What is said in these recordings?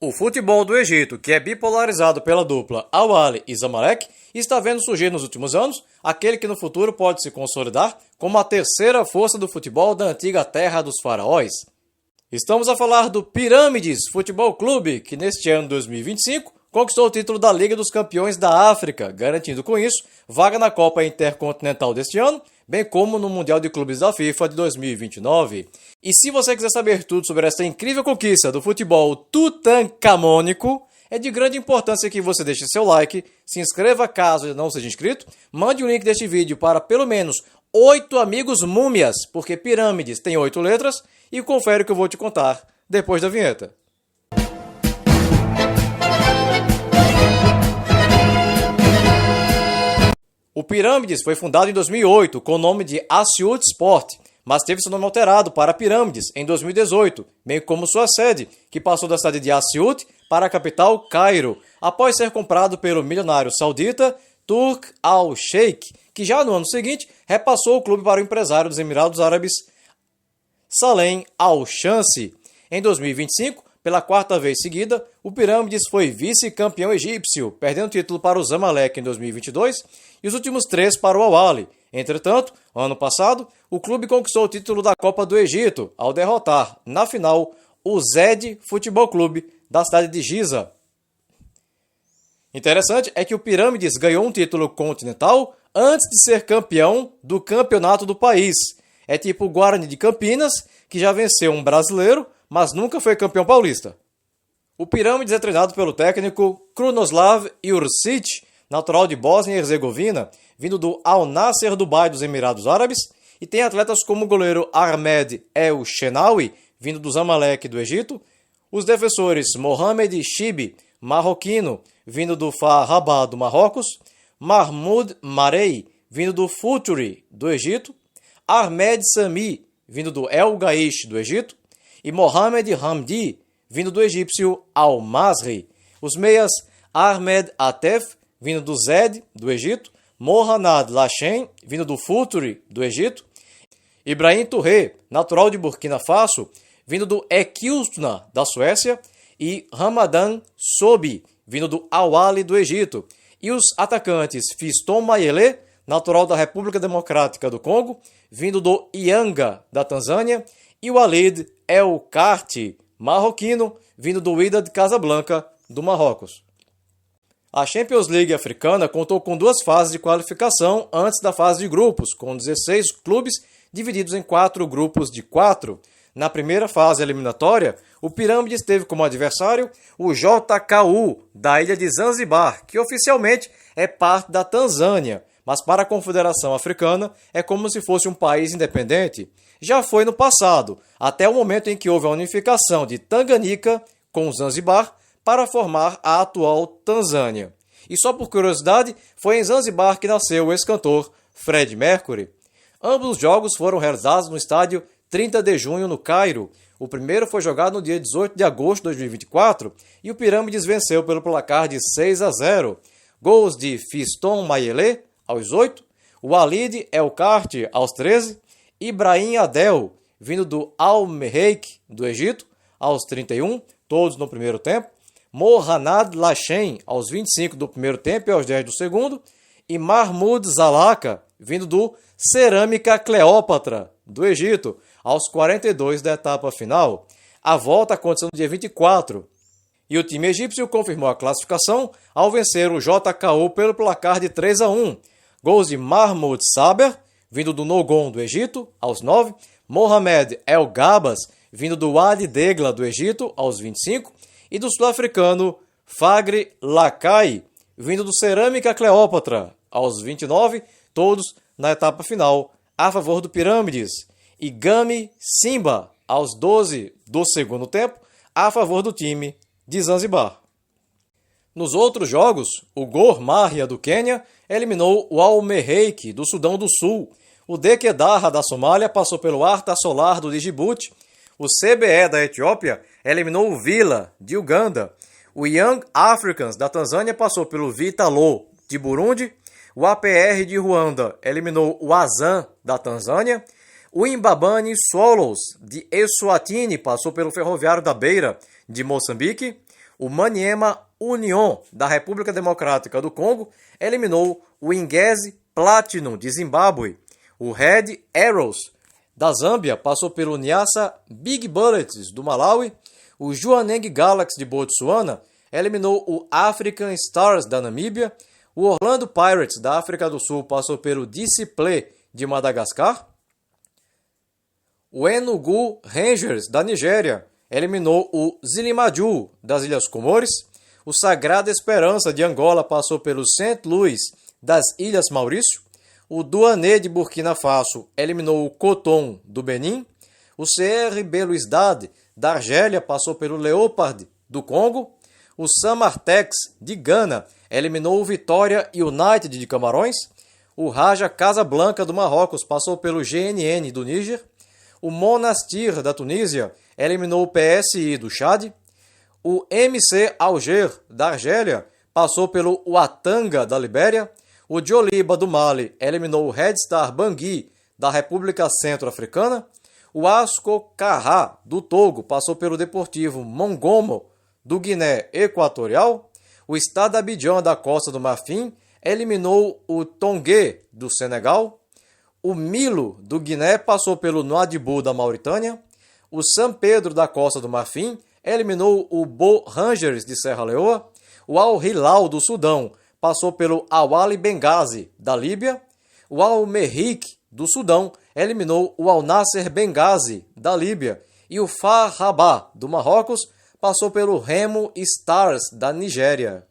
O futebol do Egito, que é bipolarizado pela dupla Al-Ahly e Zamalek, está vendo surgir nos últimos anos aquele que no futuro pode se consolidar como a terceira força do futebol da antiga terra dos faraós. Estamos a falar do Pirâmides Futebol Clube, que neste ano 2025 conquistou o título da Liga dos Campeões da África, garantindo com isso vaga na Copa Intercontinental deste ano, bem como no Mundial de Clubes da FIFA de 2029. E se você quiser saber tudo sobre essa incrível conquista do futebol tutancamônico, é de grande importância que você deixe seu like, se inscreva caso ainda não seja inscrito, mande o link deste vídeo para pelo menos 8 amigos múmias, porque Pirâmides tem 8 letras, e confere o que eu vou te contar depois da vinheta. O Pirâmides foi fundado em 2008 com o nome de Asyut Sport, mas teve seu nome alterado para Pirâmides em 2018, bem como sua sede, que passou da cidade de Asyut para a capital Cairo, após ser comprado pelo milionário saudita Turk Al-Sheikh, que já no ano seguinte repassou o clube para o empresário dos Emirados Árabes Salem Al-Shamsi. Em 2025, pela quarta vez seguida, o Pirâmides foi vice-campeão egípcio, perdendo o título para o Zamalek em 2022 e os últimos 3 para o Al-Ahly. Entretanto, ano passado, o clube conquistou o título da Copa do Egito ao derrotar, na final, o Zed Futebol Clube da cidade de Giza. Interessante é que o Pirâmides ganhou um título continental antes de ser campeão do campeonato do país. É tipo o Guarani de Campinas, que já venceu um brasileiro, mas nunca foi campeão paulista. O Pirâmides é treinado pelo técnico Krunoslav Jurčić, natural de Bósnia e Herzegovina, vindo do Al Nassr Dubai dos Emirados Árabes, e tem atletas como o goleiro Ahmed El Shenawi, vindo do Zamalek do Egito, os defensores Mohamed Chibi, marroquino, vindo do FAR Rabat do Marrocos, Mahmoud Marei, vindo do Futuri do Egito, Ahmed Sami, vindo do El Gaish do Egito, e Mohamed Hamdi, vindo do egípcio Al-Masri. Os meias Ahmed Atef, vindo do Zed, do Egito, Mohanad Lashem, vindo do Futuri, do Egito, Ibrahim Touré, natural de Burkina Faso, vindo do Equilstuna, da Suécia, e Ramadan Sobi, vindo do Al-Ahly, do Egito, e os atacantes Fiston Mayele, natural da República Democrática do Congo, vindo do Yanga, da Tanzânia, e o Walid El Karti, marroquino, vindo do Wydad Casablanca, do Marrocos. A Champions League africana contou com 2 fases de qualificação antes da fase de grupos, com 16 clubes divididos em 4 grupos de 4. Na primeira fase eliminatória, o Pirâmides teve como adversário o JKU, da ilha de Zanzibar, que oficialmente é parte da Tanzânia, mas para a Confederação Africana é como se fosse um país independente. Já foi no passado, até o momento em que houve a unificação de Tanganyika com Zanzibar para formar a atual Tanzânia. E só por curiosidade, foi em Zanzibar que nasceu o ex-cantor Freddie Mercury. Ambos os jogos foram realizados no estádio 30 de junho, no Cairo. O primeiro foi jogado no dia 18 de agosto de 2024 e o Pirâmides venceu pelo placar de 6-0. Gols de Fiston Mayele, aos 8, Walid El Karti, aos 13, Ibrahim Adel, vindo do Al-Merreikh, do Egito, aos 31, todos no primeiro tempo, Mohanad Lashem, aos 25 do primeiro tempo e aos 10 do segundo, e Mahmoud Zalaka, vindo do Cerâmica Cleópatra, do Egito, aos 42 da etapa final. A volta aconteceu no dia 24, e o time egípcio confirmou a classificação ao vencer o JKU pelo placar de 3-1. Gols de Mahmoud Saber, vindo do Nogon, do Egito, aos 9, Mohamed El Gabas, vindo do Wadi Degla, do Egito, aos 25, e do sul-africano Fagri Lakai, vindo do Cerâmica Cleópatra, aos 29, todos na etapa final, a favor do Pirâmides, e Gami Simba, aos 12 do segundo tempo, a favor do time de Zanzibar. Nos outros jogos, o Gor Mahia, do Quênia, eliminou o Al-Merreikh, do Sudão do Sul. O Dekedarra, da Somália, passou pelo Arta Solar, do Djibouti. O CBE, da Etiópia, eliminou o Vila, de Uganda. O Young Africans, da Tanzânia, passou pelo Vitalo, de Burundi. O APR de Ruanda eliminou o Azam, da Tanzânia. O Imbabane Swallows, de Eswatini, passou pelo Ferroviário da Beira, de Moçambique. O Maniema Union, da República Democrática do Congo, eliminou o Ingese Platinum, de Zimbábue. O Red Arrows, da Zâmbia, passou pelo Nyasa Big Bullets, do Malawi. O Jwaneng Galaxy, de Botsuana, eliminou o African Stars, da Namíbia. O Orlando Pirates, da África do Sul, passou pelo Disciple, de Madagascar. O Enugu Rangers, da Nigéria, eliminou o Zilimaju, das Ilhas Comores. O Sagrada Esperança, de Angola, passou pelo St. Louis, das Ilhas Maurício. O Douané, de Burkina Faso, eliminou o Coton, do Benin. O CR Belouizdad, da Argélia, passou pelo Leopard, do Congo. O Samartex, de Gana, eliminou o Vitória United, de Camarões. O Raja Casablanca, do Marrocos, passou pelo GNN, do Níger. O Monastir, da Tunísia, eliminou o PSI, do Chad. O MC Alger, da Argélia, passou pelo Ouattanga, da Libéria. O Djoliba, do Mali, eliminou o Red Star Bangui, da República Centro-Africana. O Asco Carrá, do Togo, passou pelo Deportivo Mongomo, do Guiné Equatorial. O Stade Abidjan, da Costa do Marfim, eliminou o Tongué, do Senegal. O Milo, do Guiné, passou pelo Nouadhibou, da Mauritânia. O São Pedro, da Costa do Marfim, eliminou o Bo Rangers, de Serra Leoa. O Al Hilal, do Sudão, passou pelo Awali Benghazi, da Líbia. O Al Merrick, do Sudão, eliminou o Al Nasser Benghazi, da Líbia. E o Far Rabat, do Marrocos, passou pelo Remo Stars, da Nigéria.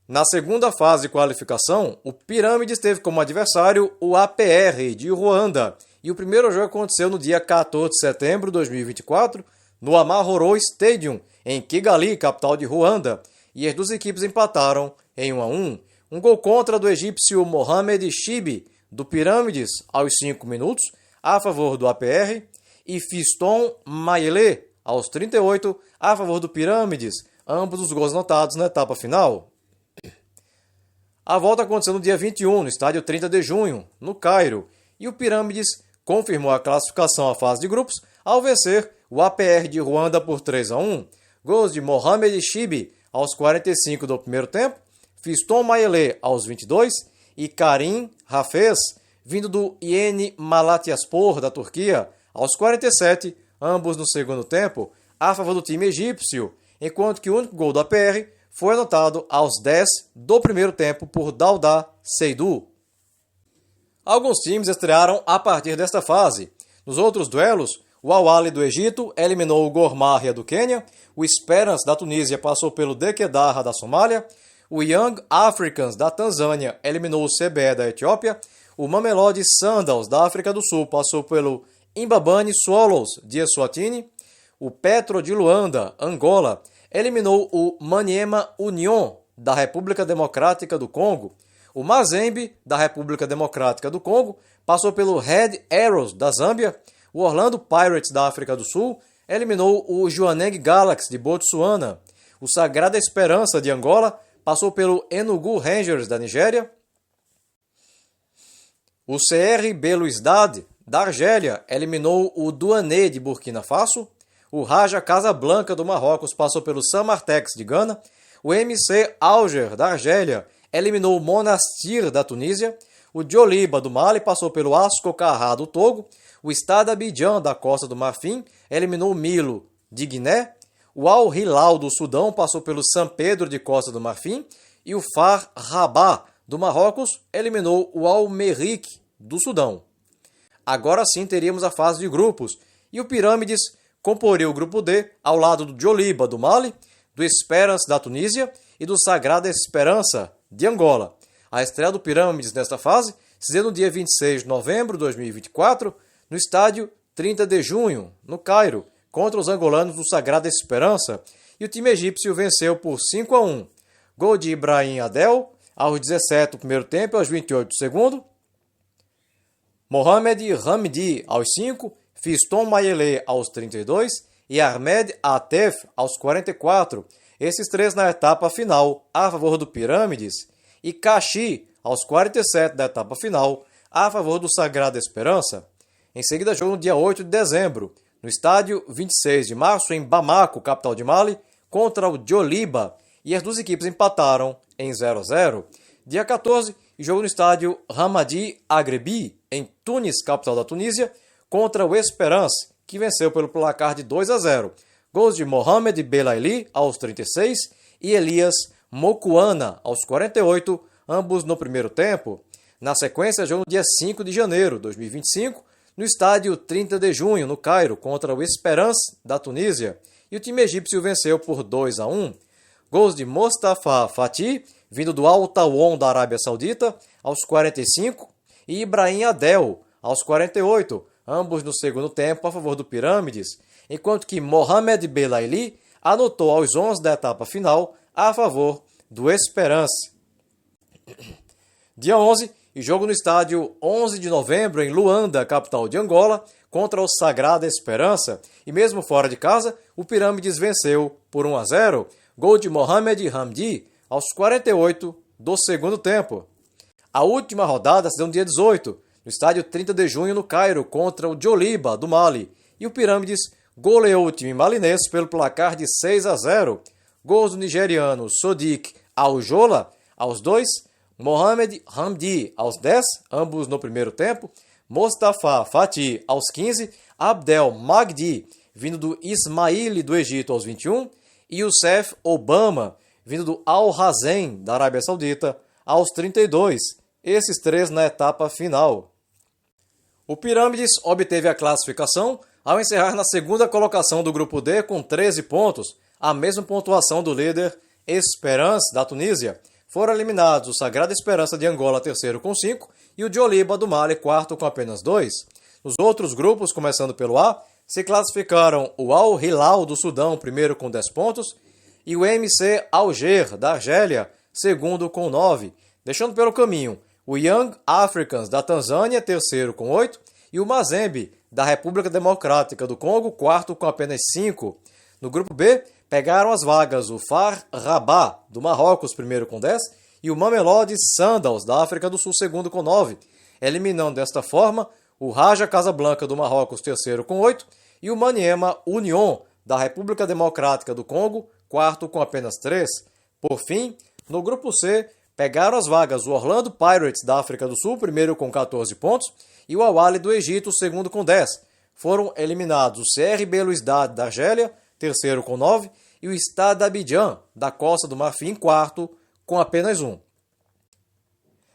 Na segunda fase de qualificação, o Pirâmides teve como adversário o APR, de Ruanda, e o primeiro jogo aconteceu no dia 14 de setembro de 2024, no Amahoro Stadium, em Kigali, capital de Ruanda, e as duas equipes empataram em 1-1. Um gol contra do egípcio Mohamed Chibi, do Pirâmides, aos 5 minutos, a favor do APR, e Fiston Mayele, aos 38, a favor do Pirâmides, ambos os gols anotados na etapa final. A volta aconteceu no dia 21, no estádio 30 de junho, no Cairo, e o Pirâmides confirmou a classificação à fase de grupos ao vencer o APR de Ruanda por 3-1. Gols de Mohamed Chibi aos 45 do primeiro tempo, Fiston Mayele aos 22 e Karim Hafez, vindo do Yeni Malatyaspor, da Turquia, aos 47, ambos no segundo tempo, a favor do time egípcio, enquanto que o único gol do APR foi anotado aos 10 do primeiro tempo por Dauda Seydou. Alguns times estrearam a partir desta fase. Nos outros duelos, o Al-Ahly do Egito eliminou o Gor Mahia do Quênia, o Esperance da Tunísia passou pelo Dekedarra da Somália, o Young Africans da Tanzânia eliminou o CBE da Etiópia, o Mamelodi Sundowns da África do Sul passou pelo Imbabane Swallows de Eswatini, o Petro de Luanda, Angola, eliminou o Maniema Union, da República Democrática do Congo. O Mazembe, da República Democrática do Congo, passou pelo Red Arrows, da Zâmbia. O Orlando Pirates, da África do Sul, eliminou o Jwaneng Galaxy, de Botsuana. O Sagrada Esperança, de Angola, passou pelo Enugu Rangers, da Nigéria. O CR Belouizdad, da Argélia, eliminou o Douané, de Burkina Faso. O Raja Casablanca, do Marrocos, passou pelo Samartex, de Gana. O MC Alger, da Argélia, eliminou o Monastir, da Tunísia. O Djoliba, do Mali, passou pelo Asco Carrá, do Togo. O Stade Abidjan, da Costa do Marfim, eliminou o Milo, de Guiné. O Al Hilal, do Sudão, passou pelo São Pedro, de Costa do Marfim. E o Far Rabat, do Marrocos, eliminou o Al Merrick, do Sudão. Agora sim teríamos a fase de grupos. E o Pirâmides comporia o grupo D ao lado do Djoliba, do Mali, do Esperance, da Tunísia e do Sagrada Esperança, de Angola. A estreia do Pirâmides nesta fase se deu no dia 26 de novembro de 2024, no estádio 30 de junho, no Cairo, contra os angolanos do Sagrada Esperança, e o time egípcio venceu por 5-1. Gol de Ibrahim Adel, aos 17 do primeiro tempo e aos 28 do segundo. Mohamed Hamdi, aos 5, Fiston Mayele aos 32 e Ahmed Atef aos 44, esses três na etapa final a favor do Pirâmides, e Kashi aos 47 da etapa final a favor do Sagrada Esperança. Em seguida, jogo no dia 8 de dezembro, no no estádio 26 de março, em Bamako, capital de Mali, contra o Djoliba, e as duas equipes empataram em 0-0. Dia 14, jogo no estádio Hamadi Agrebi, em Tunis, capital da Tunísia, contra o Esperance, que venceu pelo placar de 2-0. Gols de Mohamed Belaili aos 36 e Elias Mokuana aos 48, ambos no primeiro tempo. Na sequência, jogo no dia 5 de janeiro de 2025, no estádio 30 de junho, no Cairo, contra o Esperance da Tunísia, e o time egípcio venceu por 2-1. Gols de Mostafa Fatih, vindo do Al Tawon da Arábia Saudita, aos 45, e Ibrahim Adel, aos 48, ambos no segundo tempo a favor do Pirâmides, enquanto que Mohamed Belaili anotou aos 11 da etapa final a favor do Esperance. Dia 11, e jogo no estádio 11 de novembro em Luanda, capital de Angola, contra o Sagrada Esperança, e mesmo fora de casa, o Pirâmides venceu por 1-0, gol de Mohamed Hamdi aos 48 do segundo tempo. A última rodada se deu no dia 18, no estádio 30 de junho no Cairo, contra o Djoliba do Mali, e o Pirâmides goleou o time malinês pelo placar de 6-0. Gols do nigeriano Sodiq Aljola aos 2, Mohamed Hamdi aos 10, ambos no primeiro tempo, Mostafa Fatih aos 15, Abdel Magdi, vindo do Ismaili do Egito aos 21, e Youssef Obama, vindo do Al-Hazen da Arábia Saudita, aos 32, esses três na etapa final. O Pirâmides obteve a classificação ao encerrar na segunda colocação do grupo D com 13 pontos, a mesma pontuação do líder Esperance da Tunísia. Foram eliminados o Sagrada Esperança de Angola, terceiro com 5, e o Djoliba do Mali, quarto com apenas 2. Nos outros grupos, começando pelo A, se classificaram o Al Hilal do Sudão, primeiro com 10 pontos, e o MC Alger da Argélia, segundo com 9, deixando pelo caminho o Young Africans da Tanzânia, terceiro com 8, e o Mazembe da República Democrática do Congo, quarto com apenas 5. No grupo B, pegaram as vagas o FAR Rabat do Marrocos, primeiro com 10, e o Mamelodi Sundowns da África do Sul, segundo com 9, eliminando desta forma o Raja Casablanca do Marrocos, terceiro com 8, e o Maniema Union da República Democrática do Congo, quarto com apenas 3. Por fim, no grupo C, pegaram as vagas o Orlando Pirates da África do Sul, primeiro com 14 pontos, e o Al-Ahly do Egito, segundo com 10. Foram eliminados o CR Belouizdad da Argélia, terceiro com 9, e o Stade d'Abidjan da Costa do Marfim, quarto com apenas 1.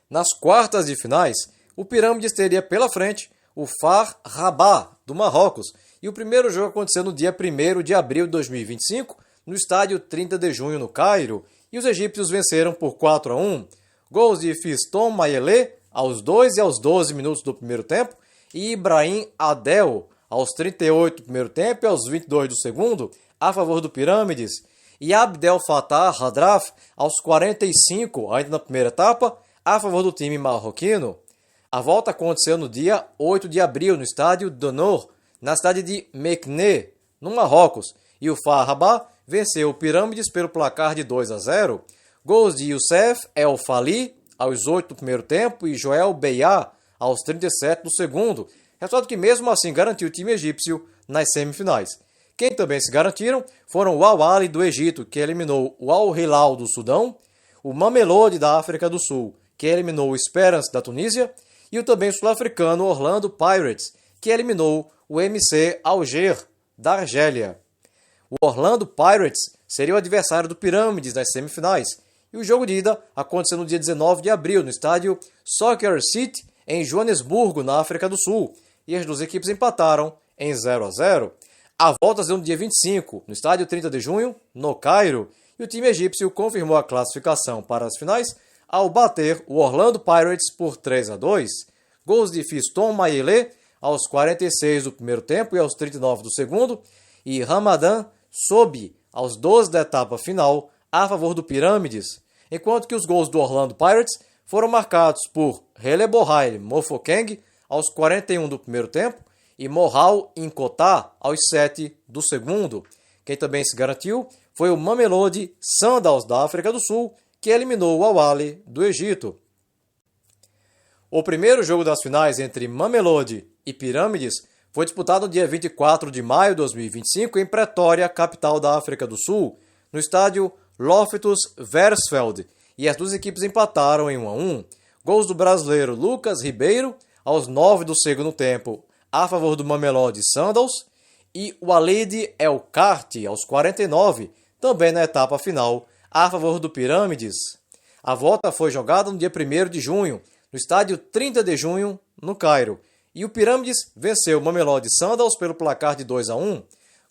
Nas quartas de finais, o Pirâmides teria pela frente o FAR Rabat do Marrocos, e o primeiro jogo aconteceu no dia 1º de abril de 2025, no estádio 30 de junho no Cairo, e os egípcios venceram por 4-1. Gols de Fiston Mayele aos 2 e aos 12 minutos do primeiro tempo, e Ibrahim Adel aos 38 do primeiro tempo e aos 22 do segundo, a favor do Pirâmides, e Abdel Fattah Hadraf aos 45, ainda na primeira etapa, a favor do time marroquino. A volta aconteceu no dia 8 de abril, no estádio d'Honneur, na cidade de Meknès, no Marrocos, e o FAR Rabat venceu o Pirâmides pelo placar de 2-0. Gols de Youssef El Fali aos 8 do primeiro tempo e Joel Beya aos 37 do segundo, resultado que mesmo assim garantiu o time egípcio nas semifinais. Quem também se garantiram foram o Al-Ahly do Egito, que eliminou o Al Hilal do Sudão, o Mamelodi da África do Sul, que eliminou o Esperance da Tunísia, e o também sul-africano Orlando Pirates, que eliminou o MC Alger da Argélia. O Orlando Pirates seria o adversário do Pirâmides nas semifinais, e o jogo de ida aconteceu no dia 19 de abril, no estádio Soccer City, em Joanesburgo, na África do Sul, e as duas equipes empataram em 0-0. A volta se deu no dia 25, no estádio 30 de junho, no Cairo, e o time egípcio confirmou a classificação para as finais ao bater o Orlando Pirates por 3-2. Gols de Fiston Mayele aos 46 do primeiro tempo e aos 39 do segundo, e Ramadan Sobi aos 12 da etapa final a favor do Pirâmides, enquanto que os gols do Orlando Pirates foram marcados por Relebohaile Mofokeng aos 41 do primeiro tempo e Mohal Inkota aos 7 do segundo. Quem também se garantiu foi o Mamelodi Sundowns da África do Sul, que eliminou o Al-Ahly do Egito. O primeiro jogo das finais entre Mamelodi e Pirâmides Foi disputado no dia 24 de maio de 2025 em Pretória, capital da África do Sul, no estádio Loftus Versfeld, e as duas equipes empataram em 1-1. Gols do brasileiro Lucas Ribeiro, aos 9 do segundo tempo, a favor do Mamelodi Sundowns, e o Walid El Kharti, aos 49, também na etapa final, a favor do Pirâmides. A volta foi jogada no dia 1º de junho, no estádio 30 de junho, no Cairo, e o Pirâmides venceu o Mamelodi Sundowns pelo placar de 2-1,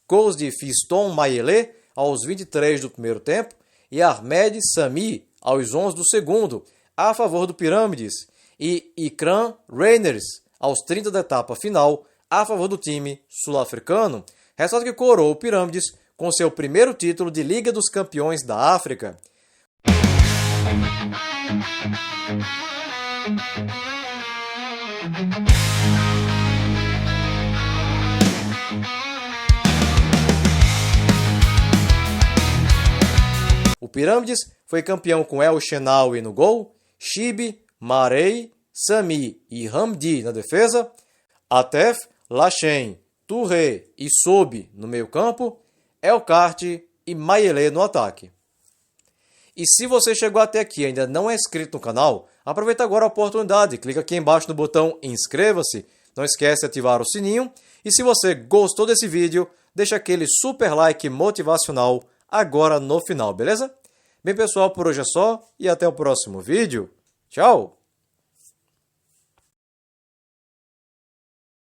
gols de Fiston Mayele aos 23 do primeiro tempo e Ahmed Sami aos 11 do segundo, a favor do Pirâmides, e Ikram Reiners aos 30 da etapa final, a favor do time sul-africano, resultado que coroou o Pirâmides com seu primeiro título de Liga dos Campeões da África. O Pirâmides foi campeão com El Shenawy no gol, Chibi, Marei, Sami e Hamdi na defesa, Atef, Lachen, Touré e Sobi no meio-campo, El Kharti e Mayele no ataque. E se você chegou até aqui e ainda não é inscrito no canal, aproveita agora a oportunidade, clica aqui embaixo no botão inscreva-se, não esquece de ativar o sininho, e se você gostou desse vídeo, deixa aquele super like motivacional agora no final, beleza? Bem pessoal, por hoje é só e até o próximo vídeo. Tchau!